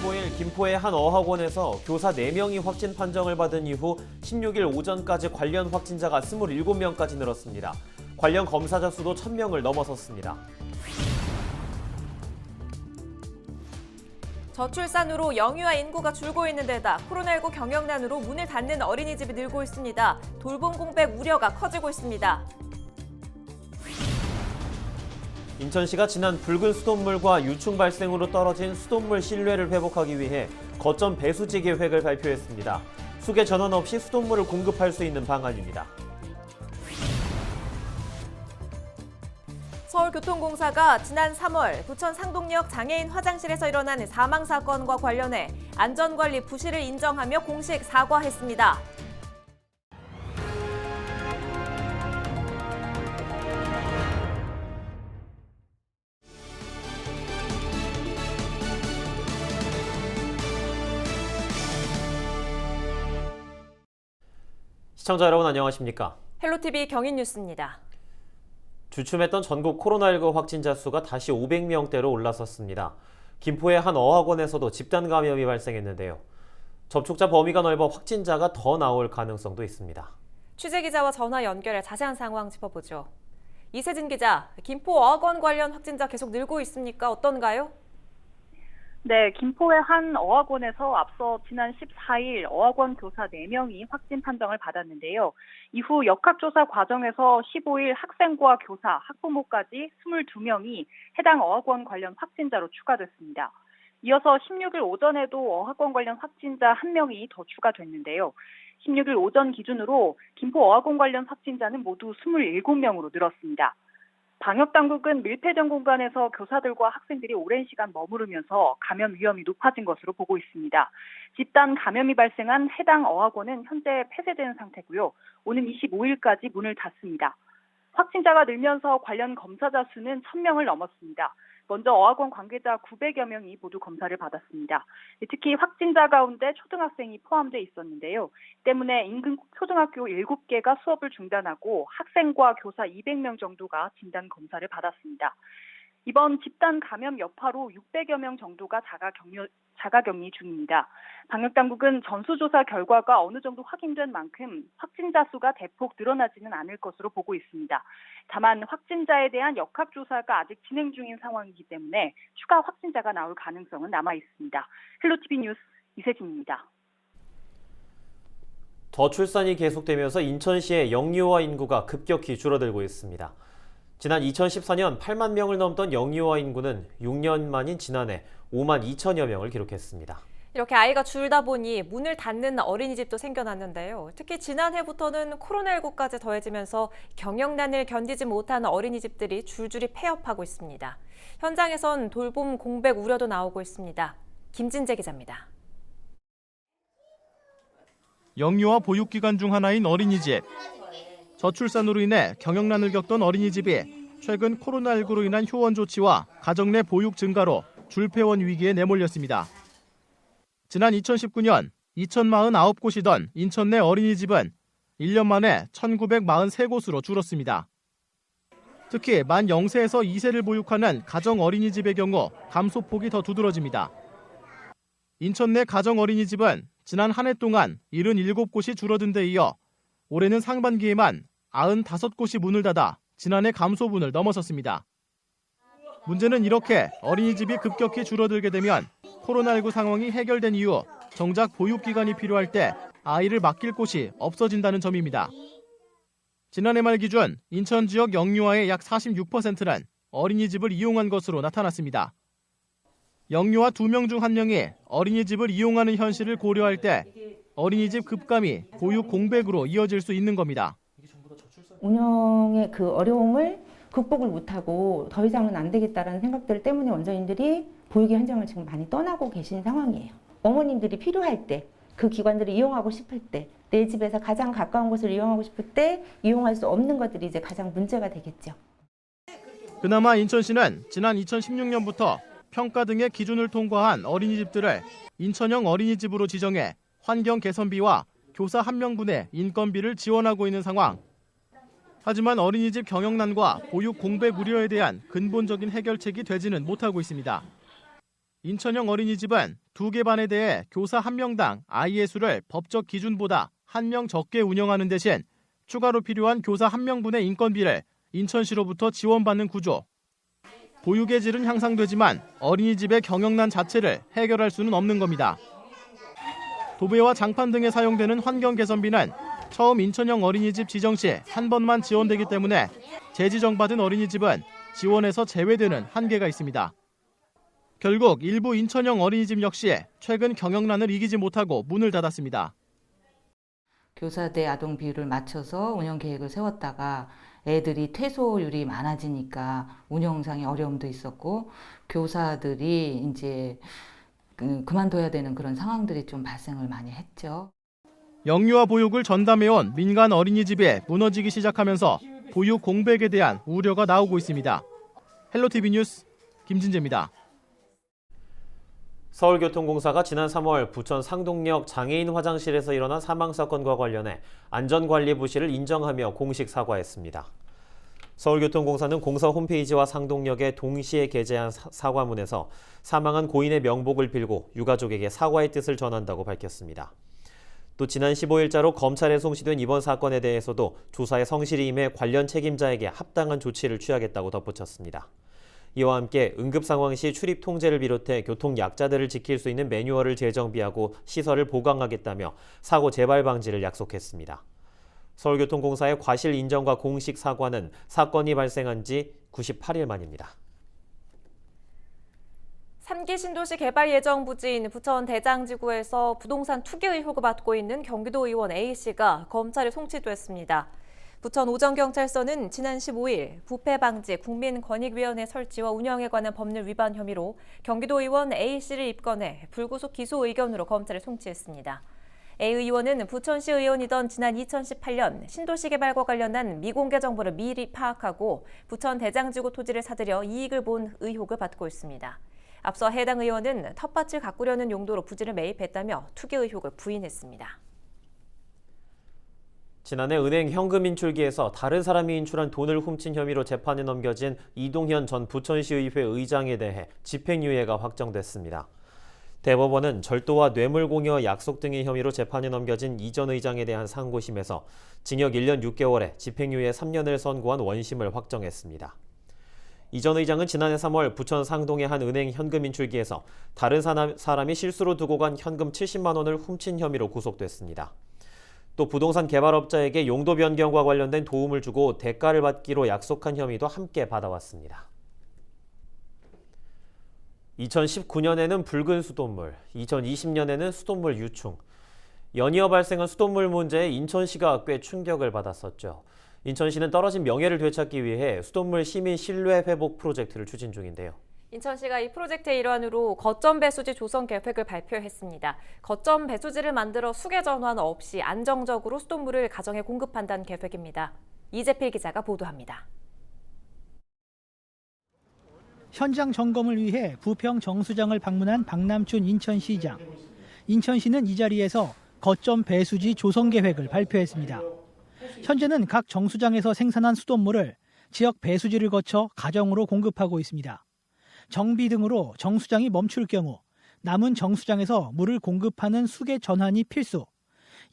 15일 김포의 한 어학원에서 교사 4명이 확진 판정을 받은 이후 16일 오전까지 관련 확진자가 27명까지 늘었습니다. 관련 검사자 수도 1000명을 넘어섰습니다. 저출산으로 영유아 인구가 줄고 있는 데다 코로나19 경영난으로 문을 닫는 어린이집이 늘고 있습니다. 돌봄 공백 우려가 커지고 있습니다. 인천시가 지난 붉은 수돗물과 유충 발생으로 떨어진 수돗물 신뢰를 회복하기 위해 거점 배수지 계획을 발표했습니다. 수계 전환 없이 수돗물을 공급할 수 있는 방안입니다. 서울교통공사가 지난 3월 부천 상동역 장애인 화장실에서 일어난 사망 사건과 관련해 안전관리 부실을 인정하며 공식 사과했습니다. 시청자 여러분 안녕하십니까? 헬로티비 경인뉴스입니다. 주춤했던 전국 코로나19 확진자 수가 다시 500명대로 올라섰습니다. 김포의 한 어학원에서도 집단 감염이 발생했는데요. 접촉자 범위가 넓어 확진자가 더 나올 가능성도 있습니다. 취재기자와 전화 연결해 자세한 상황 짚어보죠. 이세진 기자, 김포 어학원 관련 확진자 계속 늘고 있습니까? 어떤가요? 네, 김포의 한 어학원에서 앞서 지난 14일 어학원 교사 4명이 확진 판정을 받았는데요. 이후 역학조사 과정에서 15일 학생과 교사, 학부모까지 22명이 해당 어학원 관련 확진자로 추가됐습니다. 이어서 16일 오전에도 어학원 관련 확진자 1명이 더 추가됐는데요. 16일 오전 기준으로 김포 어학원 관련 확진자는 모두 27명으로 늘었습니다. 방역당국은 밀폐된 공간에서 교사들과 학생들이 오랜 시간 머무르면서 감염 위험이 높아진 것으로 보고 있습니다. 집단 감염이 발생한 해당 어학원은 현재 폐쇄된 상태고요. 오는 25일까지 문을 닫습니다. 확진자가 늘면서 관련 검사자 수는 1000명을 넘었습니다. 먼저 어학원 관계자 900여 명이 모두 검사를 받았습니다. 특히 확진자 가운데 초등학생이 포함돼 있었는데요. 때문에 인근 초등학교 7개가 수업을 중단하고 학생과 교사 200명 정도가 진단 검사를 받았습니다. 이번 집단 감염 여파로 600여 명 정도가 자가격리 중입니다. 방역당국은 전수조사 결과가 어느 정도 확인된 만큼 확진자 수가 대폭 늘어나지는 않을 것으로 보고 있습니다. 다만 확진자에 대한 역학조사가 아직 진행 중인 상황이기 때문에 추가 확진자가 나올 가능성은 남아 있습니다. 헬로티비 뉴스 이세진입니다. 저출산이 계속되면서 인천시의 영유아 인구가 급격히 줄어들고 있습니다. 지난 2014년 8만 명을 넘던 영유아 인구는 6년 만인 지난해 5만 2천여 명을 기록했습니다. 이렇게 아이가 줄다 보니 문을 닫는 어린이집도 생겨났는데요. 특히 지난해부터는 코로나19까지 더해지면서 경영난을 견디지 못한 어린이집들이 줄줄이 폐업하고 있습니다. 현장에선 돌봄 공백 우려도 나오고 있습니다. 김진재 기자입니다. 영유아 보육기관 중 하나인 어린이집. 저출산으로 인해 경영난을 겪던 어린이집이 최근 코로나19로 인한 휴원 조치와 가정 내 보육 증가로 줄폐원 위기에 내몰렸습니다. 지난 2019년 2049곳이던 인천 내 어린이집은 1년 만에 1943곳으로 줄었습니다. 특히 만 0세에서 2세를 보육하는 가정 어린이집의 경우 감소폭이 더 두드러집니다. 인천 내 가정 어린이집은 지난 한 해 동안 77곳이 줄어든 데 이어 올해는 상반기에만 95곳이 문을 닫아 지난해 감소분을 넘어섰습니다. 문제는 이렇게 어린이집이 급격히 줄어들게 되면 코로나19 상황이 해결된 이후 정작 보육기관이 필요할 때 아이를 맡길 곳이 없어진다는 점입니다. 지난해 말 기준 인천 지역 영유아의 약 46%는 어린이집을 이용한 것으로 나타났습니다. 영유아 2명 중 1명이 어린이집을 이용하는 현실을 고려할 때 어린이집 급감이 보육 공백으로 이어질 수 있는 겁니다. 운영의 그 어려움을 극복을 못하고 더 이상은 안 되겠다라는 생각들 때문에 원장님들이 보육의 현장을 지금 많이 떠나고 계신 상황이에요. 어머님들이 필요할 때, 그 기관들을 이용하고 싶을 때, 내 집에서 가장 가까운 곳을 이용하고 싶을 때 이용할 수 없는 것들이 이제 가장 문제가 되겠죠. 그나마 인천시는 지난 2016년부터 평가 등의 기준을 통과한 어린이집들을 인천형 어린이집으로 지정해 환경 개선비와 교사 1명분의 인건비를 지원하고 있는 상황. 하지만 어린이집 경영난과 보육 공백 우려에 대한 근본적인 해결책이 되지는 못하고 있습니다. 인천형 어린이집은 2개 반에 대해 교사 1명당 아이의 수를 법적 기준보다 1명 적게 운영하는 대신 추가로 필요한 교사 1명분의 인건비를 인천시로부터 지원받는 구조. 보육의 질은 향상되지만 어린이집의 경영난 자체를 해결할 수는 없는 겁니다. 도배와 장판 등에 사용되는 환경 개선비는 처음 인천형 어린이집 지정 시 한 번만 지원되기 때문에 재지정받은 어린이집은 지원에서 제외되는 한계가 있습니다. 결국 일부 인천형 어린이집 역시 최근 경영난을 이기지 못하고 문을 닫았습니다. 교사 대 아동 비율을 맞춰서 운영 계획을 세웠다가 애들이 퇴소율이 많아지니까 운영상의 어려움도 있었고 교사들이 이제 그만둬야 되는 그런 상황들이 좀 발생을 많이 했죠. 영유아 보육을 전담해온 민간 어린이집이 무너지기 시작하면서 보육 공백에 대한 우려가 나오고 있습니다. 헬로티비 뉴스 김진재입니다. 서울교통공사가 지난 3월 부천 상동역 장애인 화장실에서 일어난 사망 사건과 관련해 안전관리 부실을 인정하며 공식 사과했습니다. 서울교통공사는 공사 홈페이지와 상동역에 동시에 게재한 사과문에서 사망한 고인의 명복을 빌고 유가족에게 사과의 뜻을 전한다고 밝혔습니다. 또 지난 15일자로 검찰에 송치된 이번 사건에 대해서도 조사에 성실히 임해 관련 책임자에게 합당한 조치를 취하겠다고 덧붙였습니다. 이와 함께 응급 상황 시 출입 통제를 비롯해 교통 약자들을 지킬 수 있는 매뉴얼을 재정비하고 시설을 보강하겠다며 사고 재발 방지를 약속했습니다. 서울교통공사의 과실 인정과 공식 사과는 사건이 발생한 지 98일 만입니다. 3기 신도시 개발 예정 부지인 부천 대장지구에서 부동산 투기 의혹을 받고 있는 경기도 의원 A씨가 검찰에 송치됐습니다. 부천 오정경찰서는 지난 15일 부패방지 국민권익위원회 설치와 운영에 관한 법률 위반 혐의로 경기도 의원 A씨를 입건해 불구속 기소 의견으로 검찰에 송치했습니다. A 의원은 부천시 의원이던 지난 2018년 신도시 개발과 관련한 미공개 정보를 미리 파악하고 부천 대장지구 토지를 사들여 이익을 본 의혹을 받고 있습니다. 앞서 해당 의원은 텃밭을 가꾸려는 용도로 부지를 매입했다며 투기 의혹을 부인했습니다. 지난해 은행 현금 인출기에서 다른 사람이 인출한 돈을 훔친 혐의로 재판에 넘겨진 이동현 전 부천시의회 의장에 대해 집행유예가 확정됐습니다. 대법원은 절도와 뇌물공여 약속 등의 혐의로 재판에 넘겨진 이 전 의장에 대한 상고심에서 징역 1년 6개월에 집행유예 3년을 선고한 원심을 확정했습니다. 이 전 의장은 지난해 3월 부천 상동의 한 은행 현금 인출기에서 다른 사람이 실수로 두고 간 현금 70만 원을 훔친 혐의로 구속됐습니다. 또 부동산 개발업자에게 용도 변경과 관련된 도움을 주고 대가를 받기로 약속한 혐의도 함께 받아왔습니다. 2019년에는 붉은 수돗물, 2020년에는 수돗물 유충. 연이어 발생한 수돗물 문제에 인천시가 꽤 충격을 받았었죠. 인천시는 떨어진 명예를 되찾기 위해 수돗물 시민 신뢰 회복 프로젝트를 추진 중인데요. 인천시가 이 프로젝트의 일환으로 거점 배수지 조성 계획을 발표했습니다. 거점 배수지를 만들어 수계 전환 없이 안정적으로 수돗물을 가정에 공급한다는 계획입니다. 이재필 기자가 보도합니다. 현장 점검을 위해 부평 정수장을 방문한 박남춘 인천시장. 인천시는 이 자리에서 거점 배수지 조성 계획을 발표했습니다. 현재는 각 정수장에서 생산한 수돗물을 지역 배수지를 거쳐 가정으로 공급하고 있습니다. 정비 등으로 정수장이 멈출 경우 남은 정수장에서 물을 공급하는 수계 전환이 필수.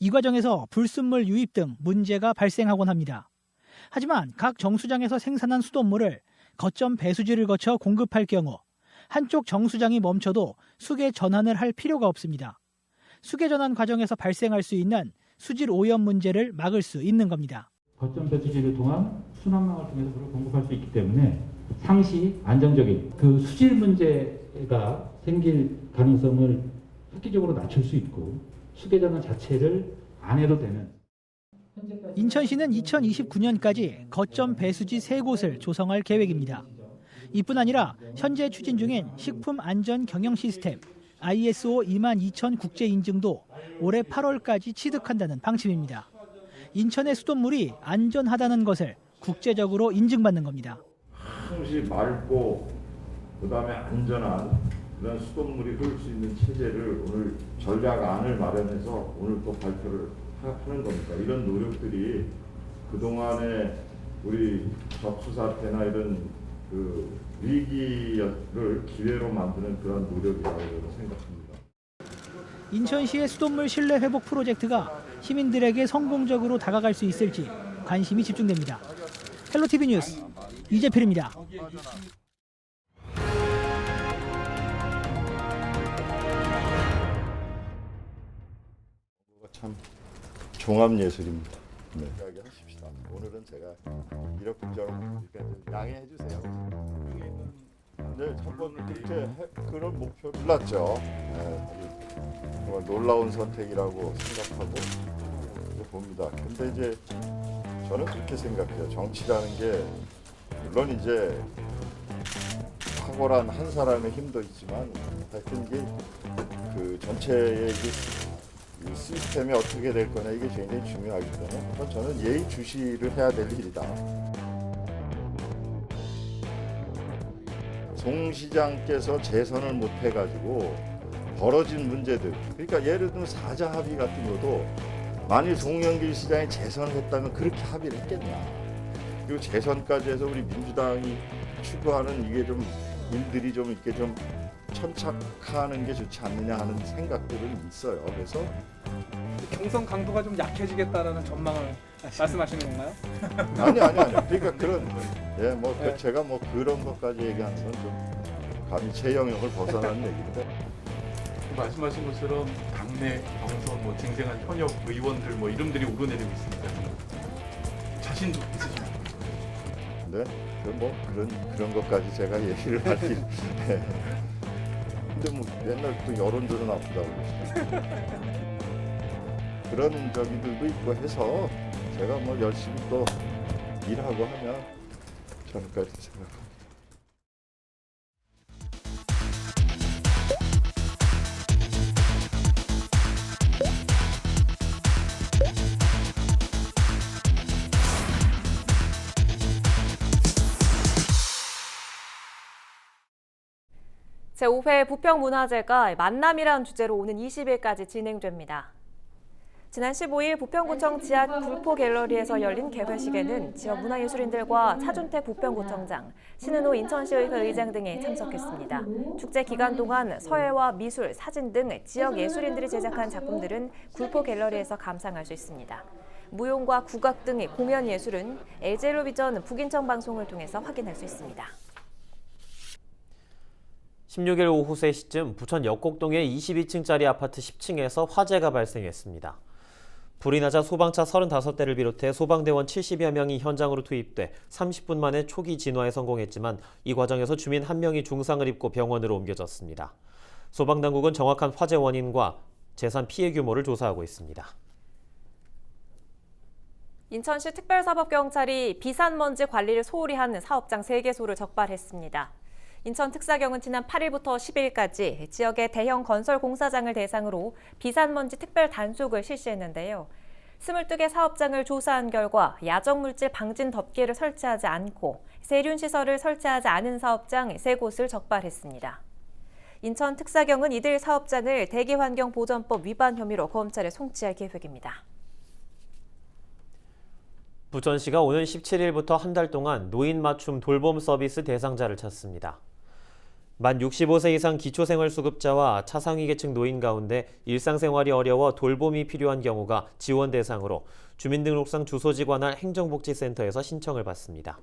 이 과정에서 불순물 유입 등 문제가 발생하곤 합니다. 하지만 각 정수장에서 생산한 수돗물을 거점 배수지를 거쳐 공급할 경우 한쪽 정수장이 멈춰도 수계 전환을 할 필요가 없습니다. 수계 전환 과정에서 발생할 수 있는 수질 오염 문제를 막을 수 있는 겁니다. 거점 배수지를 통한 순환망을 통해서 물을 공급할 수 있기 때문에 상시 안정적인 그 수질 문제가 생길 가능성을 획기적으로 낮출 수 있고 수계 전환 자체를 안 해도 되는. 인천시는 2029년까지 거점 배수지 3곳을 조성할 계획입니다. 이뿐 아니라 현재 추진 중인 식품 안전 경영 시스템 ISO 22000 국제 인증도 올해 8월까지 취득한다는 방침입니다. 인천의 수돗물이 안전하다는 것을 국제적으로 인증받는 겁니다. 충실히 맑고 그다음에 안전한 그런 수돗물이 흐를 수 있는 체제를 오늘 전략안을 마련해서 오늘 또 발표를 하는 겁니다. 이런 노력들이 그동안에 우리 접수 사태나 이런 그 위기를 기회로 만드는 그런 노력이라고 저는 생각합니다. 인천시의 수돗물 신뢰 회복 프로젝트가 시민들에게 성공적으로 다가갈 수 있을지 관심이 집중됩니다. 헬로티비 뉴스 이재필입니다. 참 종합예술입니다. 네. 이야기하십시다. 오늘은 제가 이렇게 좀 양해해 주세요. 네, 한번 이제 그런 목표를 몰랐죠. 네, 정말 놀라운 선택이라고 생각하고 봅니다. 근데 이제 저는 그렇게 생각해요. 정치라는 게 물론 이제 탁월한 한 사람의 힘도 있지만 하여튼 이게 그 전체의 이 시스템이 어떻게 될 거냐 이게 굉장히 중요하기 때문에 그건 저는 예의주시를 해야 될 일이다. 송 시장께서 재선을 못 해가지고 벌어진 문제들, 그러니까 예를 들면 사자 합의 같은 것도 만일 송영길 시장이 재선을 했다면 그렇게 합의를 했겠냐. 그리고 재선까지 해서 우리 민주당이 추구하는 이게 좀 일들이 좀 이렇게 좀 천착하는 게 좋지 않느냐 하는 생각들은 있어요. 그래서 경선 강도가 좀 약해지겠다라는 전망을 말씀하시는 건가요? 아니. 그러니까 그런 뭐 네. 제가 뭐 그런 것까지 얘기하는 건 좀 감히 제 영역을 벗어나는 얘기인데. 말씀하신 것처럼 당내 경선 뭐 쟁쟁한 현역 의원들 뭐 이름들이 오르내리고 있습니다. 자신도 있으십니까? 네, 뭐 그런 것까지 제가 얘기를 할 길. 근데 뭐 맨날 또 여론조사 나쁘다고 그러시죠. 그런 저기들도 있고 해서 제가 뭐 열심히 또 일하고 하면 저는 그렇게 생각합니다. 제5회 부평문화제가 만남이라는 주제로 오는 20일까지 진행됩니다. 지난 15일 부평구청 지하 불포갤러리에서 열린 개회식에는 지역 문화예술인들과 차준택 부평구청장, 신은호 인천시의회 의장 등이 참석했습니다. 축제 기간 동안 서예와 미술, 사진 등 지역 예술인들이 제작한 작품들은 굴포갤러리에서 감상할 수 있습니다. 무용과 국악 등의 공연 예술은 LG텔레비전 북인천 방송을 통해서 확인할 수 있습니다. 16일 오후 3시쯤 부천 역곡동의 22층짜리 아파트 10층에서 화재가 발생했습니다. 불이 나자 소방차 35대를 비롯해 소방대원 70여 명이 현장으로 투입돼 30분 만에 초기 진화에 성공했지만 이 과정에서 주민 1명이 중상을 입고 병원으로 옮겨졌습니다. 소방당국은 정확한 화재 원인과 재산 피해 규모를 조사하고 있습니다. 인천시 특별사법경찰이 비산먼지 관리를 소홀히 한 사업장 3개소를 적발했습니다. 인천특사경은 지난 8일부터 10일까지 지역의 대형 건설 공사장을 대상으로 비산먼지 특별 단속을 실시했는데요. 22개 사업장을 조사한 결과 야적물질 방진 덮개를 설치하지 않고 세륜시설을 설치하지 않은 사업장 3곳을 적발했습니다. 인천특사경은 이들 사업장을 대기환경보전법 위반 혐의로 검찰에 송치할 계획입니다. 부천시가 오는 17일부터 한 달 동안 노인 맞춤 돌봄 서비스 대상자를 찾습니다. 만 65세 이상 기초생활수급자와 차상위계층 노인 가운데 일상생활이 어려워 돌봄이 필요한 경우가 지원 대상으로 주민등록상 주소지 관할 행정복지센터에서 신청을 받습니다.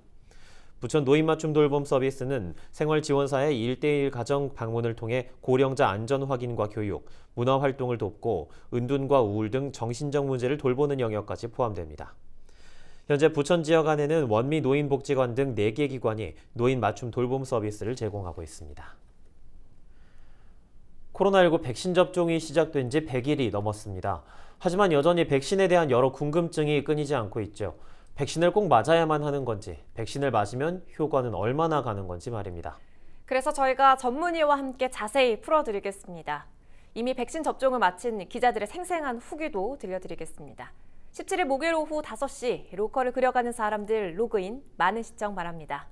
부천 노인맞춤 돌봄 서비스는 생활지원사의 1:1 가정 방문을 통해 고령자 안전 확인과 교육, 문화활동을 돕고 은둔과 우울 등 정신적 문제를 돌보는 영역까지 포함됩니다. 현재 부천 지역 안에는 원미 노인복지관 등 4개 기관이 노인 맞춤 돌봄 서비스를 제공하고 있습니다. 코로나19 백신 접종이 시작된 지 100일이 넘었습니다. 하지만 여전히 백신에 대한 여러 궁금증이 끊이지 않고 있죠. 백신을 꼭 맞아야만 하는 건지, 백신을 맞으면 효과는 얼마나 가는 건지 말입니다. 그래서 저희가 전문의와 함께 자세히 풀어드리겠습니다. 이미 백신 접종을 마친 기자들의 생생한 후기도 들려드리겠습니다. 17일 목요일 오후 5시 로컬을 그려가는 사람들 로그인 많은 시청 바랍니다.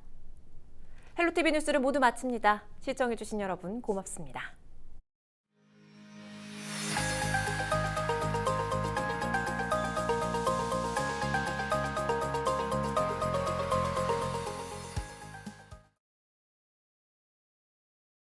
헬로티비 뉴스를 모두 마칩니다. 시청해주신 여러분 고맙습니다.